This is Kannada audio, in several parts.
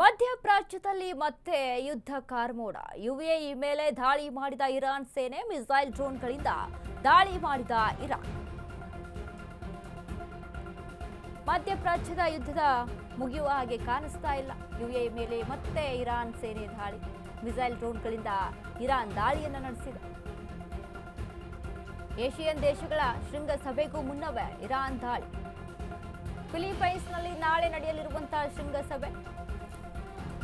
ಮಧ್ಯಪ್ರಾಚ್ಯದಲ್ಲಿ ಮತ್ತೆ ಯುದ್ಧ ಕಾರ್ಮೋಡ. ಯುಎಇ ಮೇಲೆ ದಾಳಿ ಮಾಡಿದ ಇರಾನ್ ಸೇನೆ, ಮಿಸೈಲ್ ಡ್ರೋನ್ಗಳಿಂದ ದಾಳಿ ಮಾಡಿದ ಇರಾನ್. ಮಧ್ಯಪ್ರಾಚ್ಯದ ಯುದ್ಧದ ಮುಗಿಯುವ ಹಾಗೆ ಕಾಣಿಸ್ತಾ ಇಲ್ಲ. ಯುಎಇ ಮೇಲೆ ಮತ್ತೆ ಇರಾನ್ ಸೇನೆ ದಾಳಿ, ಮಿಸೈಲ್ ಡ್ರೋನ್ಗಳಿಂದ ಇರಾನ್ ದಾಳಿಯನ್ನು ನಡೆಸಿದೆ. ಏಷಿಯನ್ ದೇಶಗಳ ಶೃಂಗಸಭೆಗೂ ಮುನ್ನವೇ ಇರಾನ್ ದಾಳಿ. ಫಿಲಿಪೈನ್ಸ್ನಲ್ಲಿ ನಾಳೆ ನಡೆಯಲಿರುವಂತಹ ಶೃಂಗಸಭೆ.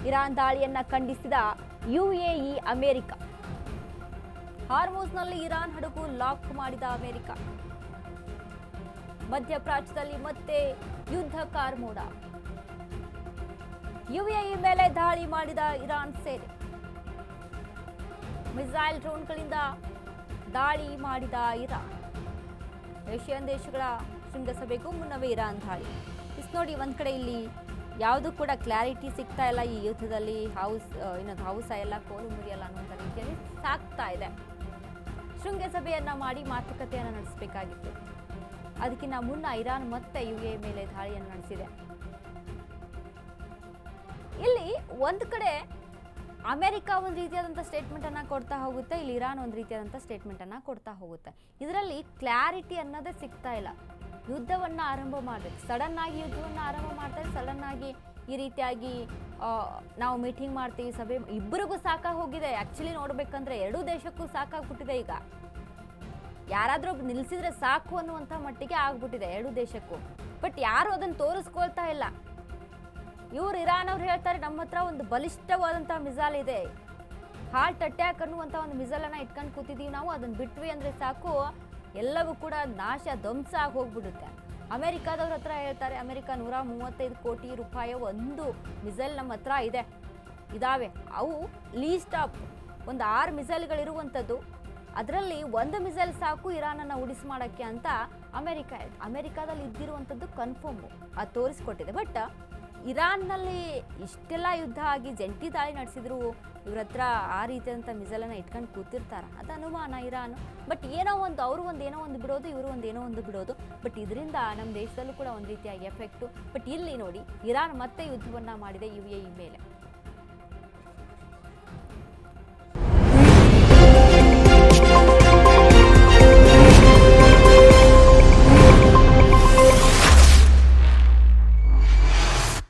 ಇರಾನ್ ದಾಳಿಯನ್ನ ಖಂಡಿಸಿದ ಯುಎಇ, ಅಮೆರಿಕ. ಹಾರ್ಮುಜ್ನಲ್ಲಿ ಇರಾನ್ ಹಡಗು ಲಾಕ್ ಮಾಡಿದ ಅಮೆರಿಕ. ಮಧ್ಯಪ್ರಾಚ್ಯದಲ್ಲಿ ಮತ್ತೆ ಯುದ್ಧ ಕಾರ್ಮೋಡ. ಯುಎಇ ಮೇಲೆ ದಾಳಿ ಮಾಡಿದ ಇರಾನ್ ಸೇನೆ, ಮಿಸೈಲ್ ಡ್ರೋನ್ಗಳಿಂದ ದಾಳಿ ಮಾಡಿದ ಇರಾನ್. ಏಷಿಯನ್ ದೇಶಗಳ ಶೃಂಗಸಭೆಗೂ ಮುನ್ನವೇ ಇರಾನ್ ದಾಳಿ. ನೋಡಿ, ಒಂದ್ ಕಡೆ ಇಲ್ಲಿ ಯಾವುದು ಕೂಡ ಕ್ಲಾರಿಟಿ ಸಿಗ್ತಾ ಇಲ್ಲ. ಈ ಯುದ್ಧದಲ್ಲಿ ಹೌಸ ಎಲ್ಲ ಕೋಲು ಮುರಿಯಲ್ಲ ಅನ್ನುವಂಥ ರೀತಿಯಲ್ಲಿ ಸಾಕ್ತಾ ಇದೆ. ಶೃಂಗಸಭೆಯನ್ನ ಮಾಡಿ ಮಾತುಕತೆಯನ್ನ ನಡೆಸಬೇಕಾಗಿತ್ತು. ಅದಕ್ಕಿಂತ ಮುನ್ನ ಇರಾನ್ ಮತ್ತೆ ಯುಎಇ ಮೇಲೆ ದಾಳಿಯನ್ನು ನಡೆಸಿದೆ. ಇಲ್ಲಿ ಒಂದು ಕಡೆ ಅಮೆರಿಕ ಒಂದು ರೀತಿಯಾದಂಥ ಸ್ಟೇಟ್ಮೆಂಟ್ ಅನ್ನ ಕೊಡ್ತಾ ಹೋಗುತ್ತೆ, ಇಲ್ಲಿ ಇರಾನ್ ಒಂದು ರೀತಿಯಾದಂಥ ಸ್ಟೇಟ್ಮೆಂಟ್ ಅನ್ನ ಕೊಡ್ತಾ ಹೋಗುತ್ತೆ. ಇದರಲ್ಲಿ ಕ್ಲಾರಿಟಿ ಅನ್ನೋದೇ ಸಿಗ್ತಾ ಇಲ್ಲ. ಯುದ್ಧವನ್ನ ಆರಂಭ ಮಾಡಬೇಕು, ಸಡನ್ ಆಗಿ ಯುದ್ಧವನ್ನ ಆರಂಭ ಮಾಡ್ತಾರೆ. ಸಡನ್ ಆಗಿ ಈ ರೀತಿಯಾಗಿ ನಾವು ಮೀಟಿಂಗ್ ಮಾಡ್ತೀವಿ, ಸಭೆ, ಇಬ್ಬರಿಗೂ ಸಾಕಾಗಿ ಹೋಗಿದೆ. ಆಕ್ಚುಲಿ ನೋಡ್ಬೇಕಂದ್ರೆ ಎರಡೂ ದೇಶಕ್ಕೂ ಸಾಕಾಗ್ಬಿಟ್ಟಿದೆ. ಈಗ ಯಾರಾದ್ರೂ ನಿಲ್ಸಿದ್ರೆ ಸಾಕು ಅನ್ನುವಂಥ ಮಟ್ಟಿಗೆ ಆಗ್ಬಿಟ್ಟಿದೆ ಎರಡೂ ದೇಶಕ್ಕೂ. ಬಟ್ ಯಾರು ಅದನ್ನು ತೋರಿಸ್ಕೊಳ್ತಾ ಇಲ್ಲ. ಇವ್ರು ಇರಾನ್ ಅವ್ರು ಹೇಳ್ತಾರೆ, ನಮ್ಮ ಹತ್ರ ಒಂದು ಬಲಿಷ್ಠವಾದಂತಹ ಮಿಸೈಲ್ ಇದೆ, ಹಾರ್ಟ್ ಅಟ್ಯಾಕ್ ಅನ್ನುವಂಥ ಒಂದು ಮಿಸೈಲ್ ಅನ್ನ ಇಟ್ಕೊಂಡು ಕೂತಿದೀವಿ ನಾವು, ಅದನ್ನ ಬಿಟ್ವಿ ಅಂದ್ರೆ ಸಾಕು ಎಲ್ಲವೂ ಕೂಡ ನಾಶ ಧ್ವಂಸ ಆಗಿ ಹೋಗ್ಬಿಡುತ್ತೆ. ಅಮೆರಿಕಾದವ್ರ ಹತ್ರ ಹೇಳ್ತಾರೆ, ಅಮೆರಿಕ 135 ಕೋಟಿ ರೂಪಾಯಿ ಒಂದು ಮಿಸೈಲ್ ನಮ್ಮ ಹತ್ರ ಇದಾವೆ. ಅವು ಲೀಸ್ಟ್ ಆಫ್ ಒಂದು 6 ಮಿಸೈಲ್ಗಳಿರುವಂಥದ್ದು. ಅದರಲ್ಲಿ ಒಂದು ಮಿಸೈಲ್ ಸಾಕು ಇರಾನನ್ನು ಉಡಿಸಿ ಮಾಡೋಕ್ಕೆ ಅಂತ ಅಮೆರಿಕಾದಲ್ಲಿ ಇದ್ದಿರುವಂಥದ್ದು ಕನ್ಫರ್ಮು, ಅದು ತೋರಿಸ್ಕೊಟ್ಟಿದೆ. ಬಟ್ ಇರಾನ್ನಲ್ಲಿ ಇಷ್ಟೆಲ್ಲ ಯುದ್ಧ ಆಗಿ ಜಂಟಿ ದಾಳಿ ನಡೆಸಿದ್ರು, ಇವ್ರ ಹತ್ರ ಆ ರೀತಿಯಾದಂಥ ಮಿಸೈಲನ್ನು ಇಟ್ಕೊಂಡು ಕೂತಿರ್ತಾರ, ಅದು ಅನುಮಾನ ಇರಾನ್. ಬಟ್ ಏನೋ ಒಂದು ಅವರು ಏನೋ ಒಂದು ಬಿಡೋದು, ಇವರು ಏನೋ ಒಂದು ಬಿಡೋದು. ಬಟ್ ಇದರಿಂದ ನಮ್ಮ ದೇಶದಲ್ಲೂ ಕೂಡ ಒಂದು ರೀತಿಯಾಗಿ ಎಫೆಕ್ಟು. ಬಟ್ ಇಲ್ಲಿ ನೋಡಿ, ಇರಾನ್ ಮತ್ತೆ ಯುದ್ಧವನ್ನ ಮಾಡಿದೆ ಯುಎಇ ಮೇಲೆ.